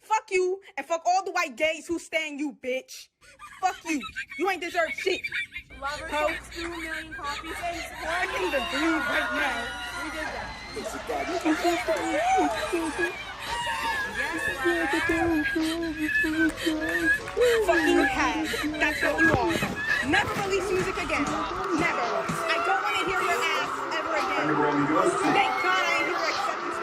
Fuck you, and fuck all the white gays who stan you, bitch. Fuck you. You ain't deserve shit. Lover Ho. sold 2 million copies and I can't even breathe right now. we did that. Yes, fucking hag. That's what you are. Never release music again. Never. I don't want to hear your ass ever again. Thank God I ain't hear your acceptance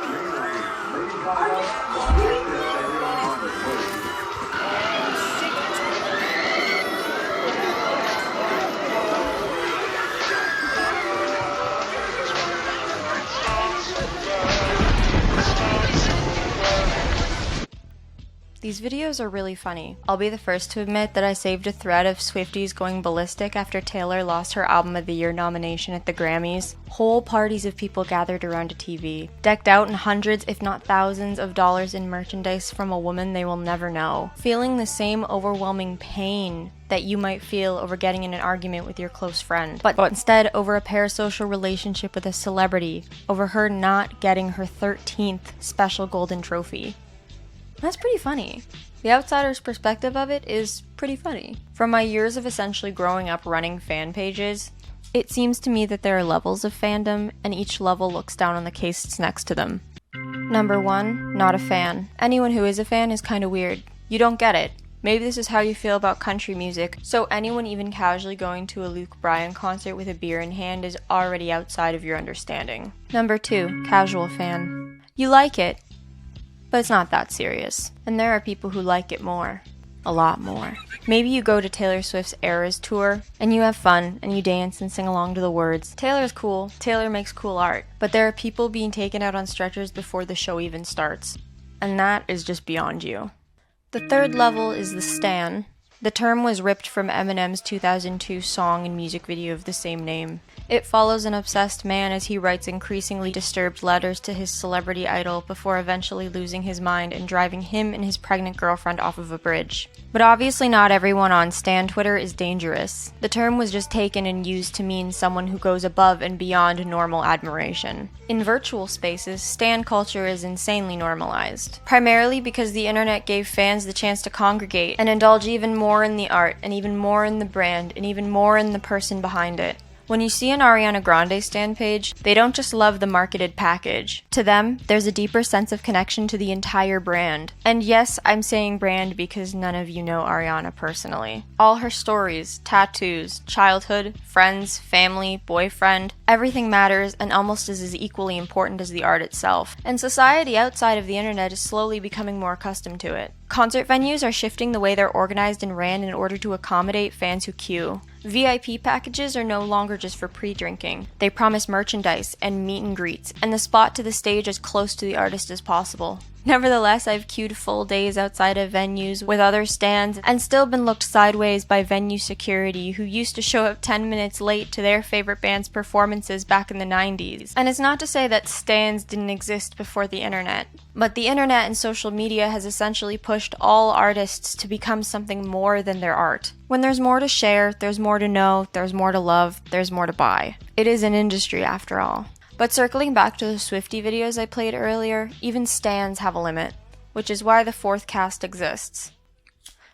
These videos are really funny. I'll be the first to admit that I saved a thread of Swifties going ballistic after Taylor lost her Album of the Year nomination at the Grammys. Whole parties of people gathered around a TV, decked out in hundreds if not thousands of dollars in merchandise from a woman they will never know, feeling the same overwhelming pain that you might feel over getting in an argument with your close friend, but instead over a parasocial relationship with a celebrity, over her not getting her 13th special golden trophy. That's pretty funny. The outsider's perspective of it is pretty funny. From my years of essentially growing up running fan pages, it seems to me that there are levels of fandom, and each level looks down on the case next to them. Number 1, not a fan. Anyone who is a fan is kinda weird. You don't get it. Maybe this is how you feel about country music, so anyone even casually going to a Luke Bryan concert with a beer in hand is already outside of your understanding. Number 2, casual fan. You like it, but it's not that serious. And there are people who like it more. A lot more. Maybe you go to Taylor Swift's Eras tour, and you have fun, and you dance and sing along to the words. Taylor's cool, Taylor makes cool art, but there are people being taken out on stretchers before the show even starts. And that is just beyond you. The third level is the stan. The term was ripped from Eminem's 2002 song and music video of the same name. It follows an obsessed man as he writes increasingly disturbed letters to his celebrity idol before eventually losing his mind and driving him and his pregnant girlfriend off of a bridge. But obviously not everyone on Stan Twitter is dangerous. The term was just taken and used to mean someone who goes above and beyond normal admiration. In virtual spaces, Stan culture is insanely normalized, primarily because the internet gave fans the chance to congregate and indulge even more in the art, and even more in the brand, and even more in the person behind it. When you see an Ariana Grande stan page, they don't just love the marketed package. To them, there's a deeper sense of connection to the entire brand. And yes, I'm saying brand because none of you know Ariana personally. All her stories, tattoos, childhood, friends, family, boyfriend, everything matters and almost is as equally important as the art itself. And society outside of the internet is slowly becoming more accustomed to it. Concert venues are shifting the way they're organized and ran in order to accommodate fans who queue. VIP packages are no longer just for pre-drinking. They promise merchandise and meet and greets, and the spot to the stage as close to the artist as possible. Nevertheless, I've queued full days outside of venues with other stands and still been looked sideways by venue security who used to show up 10 minutes late to their favorite band's performances back in the 90s. And it's not to say that stands didn't exist before the internet, but the internet and social media has essentially pushed all artists to become something more than their art. When there's more to share, there's more to know, there's more to love, there's more to buy. It is an industry after all. But circling back to the Swiftie videos I played earlier, even stans have a limit, which is why the fourth cast exists.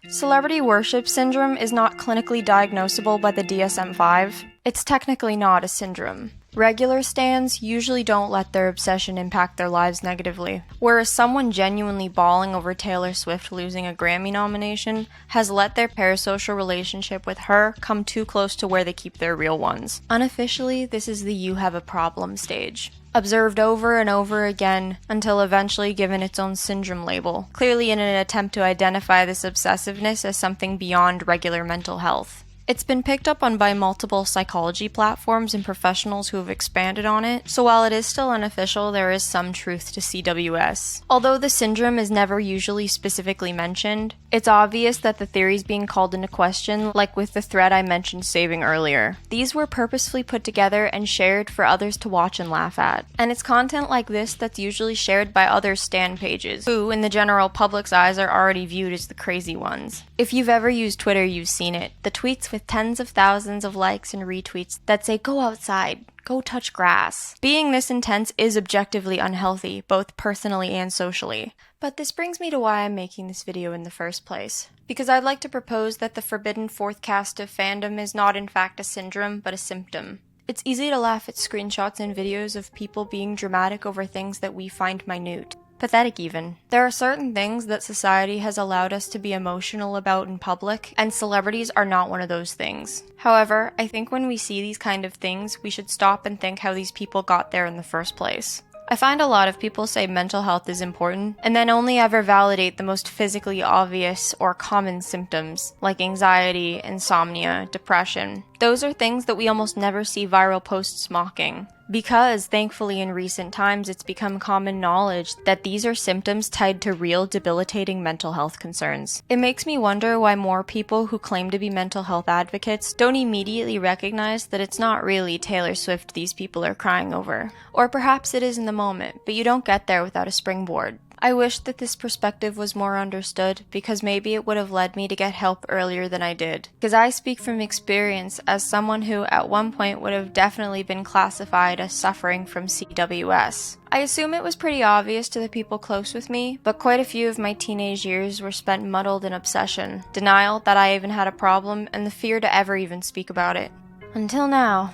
Celebrity worship syndrome is not clinically diagnosable by the DSM-5. It's technically not a syndrome. Regular stans usually don't let their obsession impact their lives negatively, whereas someone genuinely bawling over Taylor Swift losing a Grammy nomination has let their parasocial relationship with her come too close to where they keep their real ones. Unofficially, this is the "you have a problem" stage, observed over and over again until eventually given its own syndrome label, clearly in an attempt to identify this obsessiveness as something beyond regular mental health. It's been picked up on by multiple psychology platforms and professionals who have expanded on it, so while it is still unofficial, there is some truth to CWS. Although the syndrome is never usually specifically mentioned, it's obvious that the theories being called into question, like with the thread I mentioned saving earlier. These were purposefully put together and shared for others to watch and laugh at. And it's content like this that's usually shared by other stan pages, who, in the general public's eyes, are already viewed as the crazy ones. If you've ever used Twitter, you've seen it. The tweets with with tens of thousands of likes and retweets that say go outside, go touch grass. Being this intense is objectively unhealthy, both personally and socially. But this brings me to why I'm making this video in the first place. Because I'd like to propose that the forbidden fourth cast of fandom is not in fact a syndrome, but a symptom. It's easy to laugh at screenshots and videos of people being dramatic over things that we find minute. Pathetic even. There are certain things that society has allowed us to be emotional about in public, and celebrities are not one of those things. However, I think when we see these kind of things, we should stop and think how these people got there in the first place. I find a lot of people say mental health is important, and then only ever validate the most physically obvious or common symptoms, like anxiety, insomnia, depression. Those are things that we almost never see viral posts mocking. Because, thankfully in recent times, it's become common knowledge that these are symptoms tied to real debilitating mental health concerns. It makes me wonder why more people who claim to be mental health advocates don't immediately recognize that it's not really Taylor Swift these people are crying over. Or perhaps it is in the moment, but you don't get there without a springboard. I wish that this perspective was more understood, because maybe it would have led me to get help earlier than I did. Because I speak from experience as someone who at one point would have definitely been classified as suffering from CWS. I assume it was pretty obvious to the people close with me, but quite a few of my teenage years were spent muddled in obsession, denial that I even had a problem, and the fear to ever even speak about it. Until now.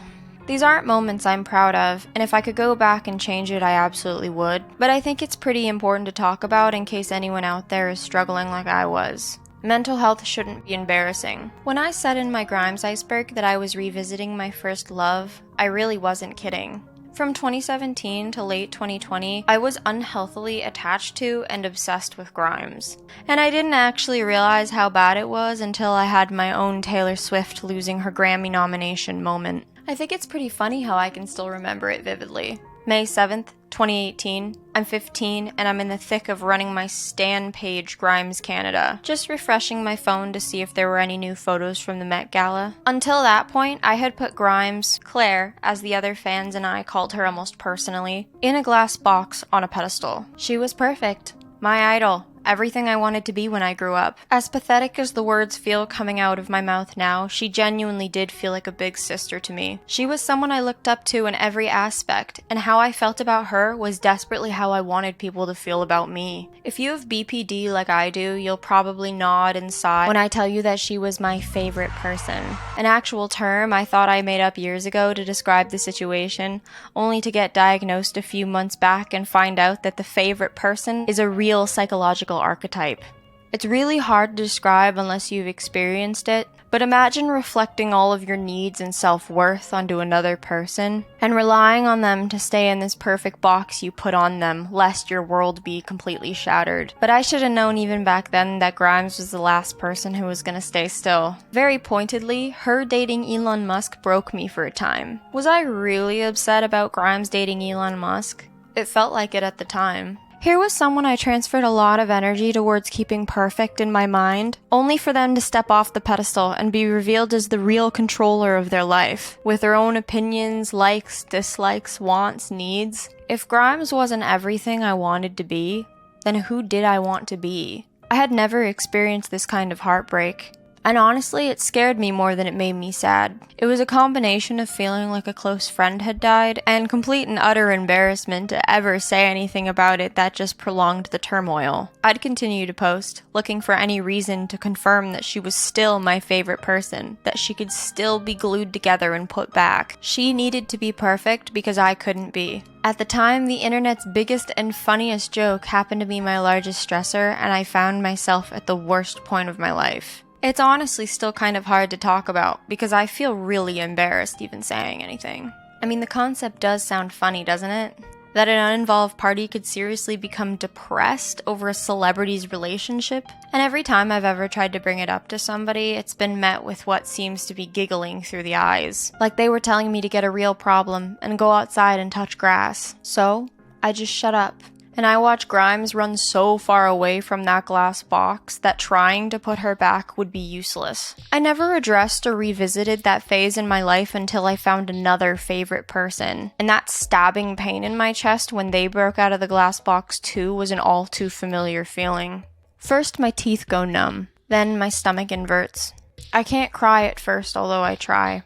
These aren't moments I'm proud of, and if I could go back and change it, I absolutely would. But I think it's pretty important to talk about in case anyone out there is struggling like I was. Mental health shouldn't be embarrassing. When I said in my Grimes iceberg that I was revisiting my first love, I really wasn't kidding. From 2017 to late 2020, I was unhealthily attached to and obsessed with Grimes. And I didn't actually realize how bad it was until I had my own Taylor Swift losing her Grammy nomination moment. I think it's pretty funny how I can still remember it vividly. May 7th, 2018, I'm 15 and I'm in the thick of running my Stan page Grimes Canada, just refreshing my phone to see if there were any new photos from the Met Gala. Until that point, I had put Grimes, Claire, as the other fans and I called her almost personally, in a glass box on a pedestal. She was perfect. My idol. Everything I wanted to be when I grew up. As pathetic as the words feel coming out of my mouth now, she genuinely did feel like a big sister to me. She was someone I looked up to in every aspect, and how I felt about her was desperately how I wanted people to feel about me. If you have BPD like I do, you'll probably nod and sigh when I tell you that she was my favorite person. An actual term I thought I made up years ago to describe the situation, only to get diagnosed a few months back and find out that the favorite person is a real psychological archetype. It's really hard to describe unless you've experienced it, but imagine reflecting all of your needs and self-worth onto another person, and relying on them to stay in this perfect box you put on them, lest your world be completely shattered. But I should have known even back then that Grimes was the last person who was gonna stay still. Very pointedly, her dating Elon Musk broke me for a time. Was I really upset about Grimes dating Elon Musk? It felt like it at the time. Here was someone I transferred a lot of energy towards keeping perfect in my mind, only for them to step off the pedestal and be revealed as the real controller of their life, with their own opinions, likes, dislikes, wants, needs. If Grimes wasn't everything I wanted to be, then who did I want to be? I had never experienced this kind of heartbreak. And honestly, it scared me more than it made me sad. It was a combination of feeling like a close friend had died, and complete and utter embarrassment to ever say anything about it that just prolonged the turmoil. I'd continue to post, looking for any reason to confirm that she was still my favorite person, that she could still be glued together and put back. She needed to be perfect because I couldn't be. At the time, the internet's biggest and funniest joke happened to be my largest stressor, and I found myself at the worst point of my life. It's honestly still kind of hard to talk about, because I feel really embarrassed even saying anything. I mean, the concept does sound funny, doesn't it? That an uninvolved party could seriously become depressed over a celebrity's relationship? And every time I've ever tried to bring it up to somebody, it's been met with what seems to be giggling through the eyes. Like they were telling me to get a real problem and go outside and touch grass. So, I just shut up. And I watched Grimes run so far away from that glass box that trying to put her back would be useless. I never addressed or revisited that phase in my life until I found another favorite person. And that stabbing pain in my chest when they broke out of the glass box too was an all too familiar feeling. First, my teeth go numb. Then my stomach inverts. I can't cry at first, although I try.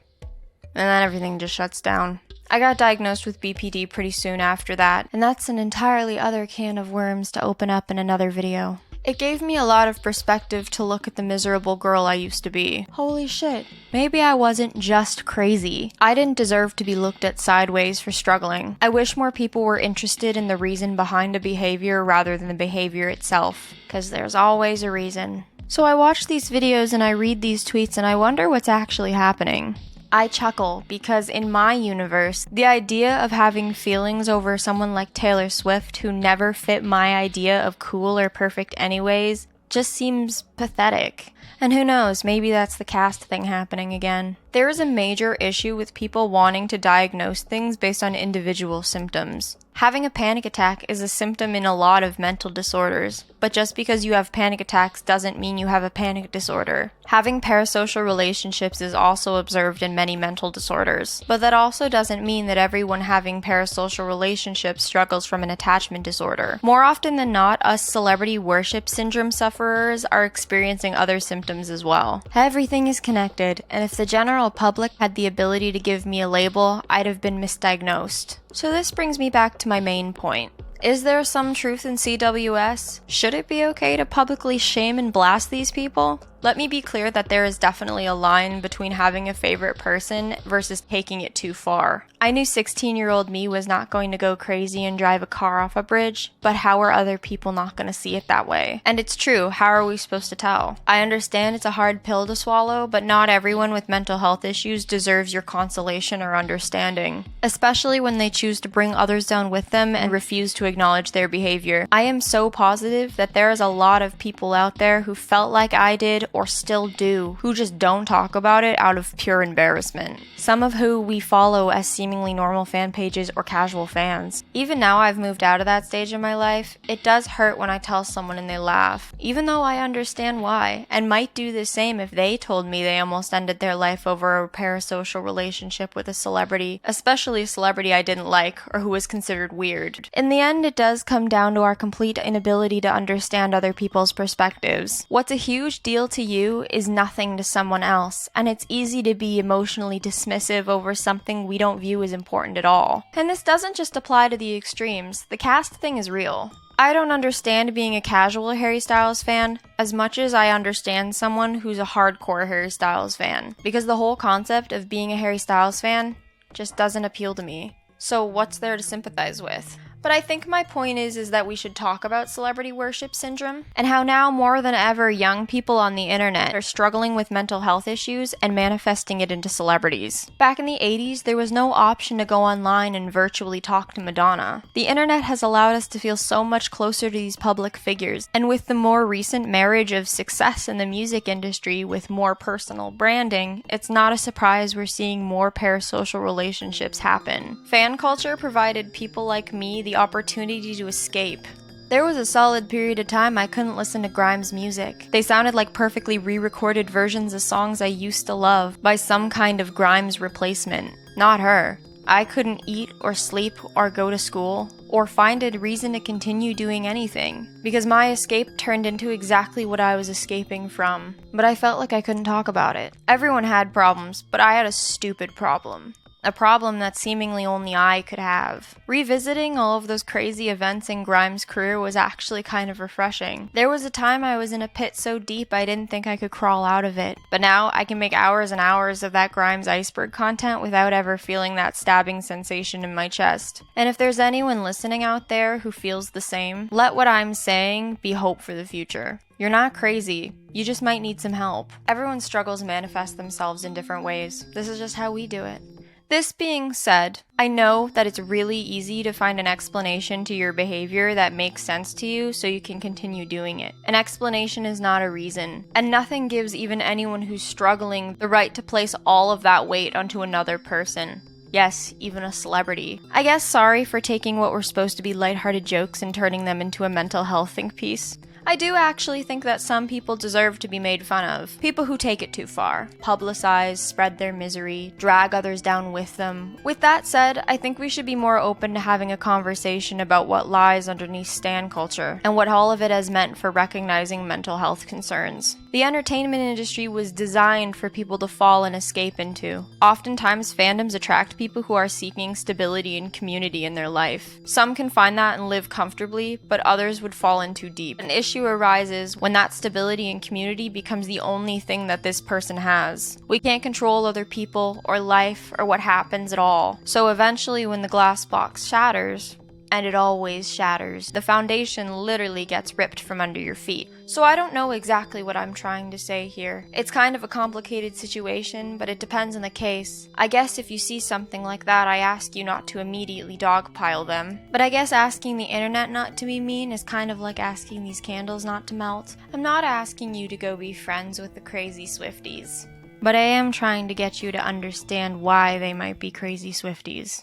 And then everything just shuts down. I got diagnosed with BPD pretty soon after that, and that's an entirely other can of worms to open up in another video. It gave me a lot of perspective to look at the miserable girl I used to be. Holy shit. Maybe I wasn't just crazy. I didn't deserve to be looked at sideways for struggling. I wish more people were interested in the reason behind a behavior rather than the behavior itself, because there's always a reason. So I watch these videos and I read these tweets and I wonder what's actually happening. I chuckle because in my universe, the idea of having feelings over someone like Taylor Swift who never fit my idea of cool or perfect anyways just seems pathetic. And who knows, maybe that's the caste thing happening again. There is a major issue with people wanting to diagnose things based on individual symptoms. Having a panic attack is a symptom in a lot of mental disorders, but just because you have panic attacks doesn't mean you have a panic disorder. Having parasocial relationships is also observed in many mental disorders, but that also doesn't mean that everyone having parasocial relationships struggles from an attachment disorder. More often than not, us celebrity worship syndrome sufferers are experiencing other symptoms as well. Everything is connected, and if the general public had the ability to give me a label, I'd have been misdiagnosed. So this brings me back to my main point. Is there some truth in CWS? Should it be okay to publicly shame and blast these people? Let me be clear that there is definitely a line between having a favorite person versus taking it too far. I knew 16-year-old me was not going to go crazy and drive a car off a bridge, but how are other people not going to see it that way? And it's true, how are we supposed to tell? I understand it's a hard pill to swallow, but not everyone with mental health issues deserves your consolation or understanding, especially when they choose to bring others down with them and refuse to acknowledge their behavior. I am so positive that there is a lot of people out there who felt like I did or still do, who just don't talk about it out of pure embarrassment. Some of who we follow as seemingly normal fan pages or casual fans. Even now I've moved out of that stage of my life, it does hurt when I tell someone and they laugh, even though I understand why, and might do the same if they told me they almost ended their life over a parasocial relationship with a celebrity, especially a celebrity I didn't like or who was considered weird. In the end, it does come down to our complete inability to understand other people's perspectives. What's a huge deal to you is nothing to someone else, and it's easy to be emotionally dismissive over something we don't view as important at all. And this doesn't just apply to the extremes. The caste thing is real. I don't understand being a casual Harry Styles fan as much as I understand someone who's a hardcore Harry Styles fan, because the whole concept of being a Harry Styles fan just doesn't appeal to me. So what's there to sympathize with? But I think my point is that we should talk about celebrity worship syndrome, and how now more than ever young people on the internet are struggling with mental health issues and manifesting it into celebrities. Back in the 80s, there was no option to go online and virtually talk to Madonna. The internet has allowed us to feel so much closer to these public figures, and with the more recent marriage of success in the music industry with more personal branding, it's not a surprise we're seeing more parasocial relationships happen. Fan culture provided people like me the opportunity to escape. There was a solid period of time I couldn't listen to Grimes' music. They sounded like perfectly re-recorded versions of songs I used to love by some kind of Grimes replacement. Not her. I couldn't eat or sleep or go to school or find a reason to continue doing anything, because my escape turned into exactly what I was escaping from. But I felt like I couldn't talk about it. Everyone had problems, but I had a stupid problem. A problem that seemingly only I could have. Revisiting all of those crazy events in Grimes' career was actually kind of refreshing. There was a time I was in a pit so deep I didn't think I could crawl out of it. But now I can make hours and hours of that Grimes iceberg content without ever feeling that stabbing sensation in my chest. And if there's anyone listening out there who feels the same, let what I'm saying be hope for the future. You're not crazy. You just might need some help. Everyone's struggles manifest themselves in different ways. This is just how we do it. This being said, I know that it's really easy to find an explanation to your behavior that makes sense to you so you can continue doing it. An explanation is not a reason, and nothing gives even anyone who's struggling the right to place all of that weight onto another person. Yes, even a celebrity. I guess sorry for taking what were supposed to be lighthearted jokes and turning them into a mental health think piece. I do actually think that some people deserve to be made fun of. People who take it too far, publicize, spread their misery, drag others down with them. With that said, I think we should be more open to having a conversation about what lies underneath stan culture, and what all of it has meant for recognizing mental health concerns. The entertainment industry was designed for people to fall and escape into. Oftentimes, fandoms attract people who are seeking stability and community in their life. Some can find that and live comfortably, but others would fall in too deep. An issue arises when that stability and community becomes the only thing that this person has. We can't control other people, or life, or what happens at all. So eventually, when the glass box shatters, and it always shatters, the foundation literally gets ripped from under your feet. So I don't know exactly what I'm trying to say here. It's kind of a complicated situation, but it depends on the case. I guess if you see something like that, I ask you not to immediately dogpile them. But I guess asking the internet not to be mean is kind of like asking these candles not to melt. I'm not asking you to go be friends with the crazy Swifties, but I am trying to get you to understand why they might be crazy Swifties.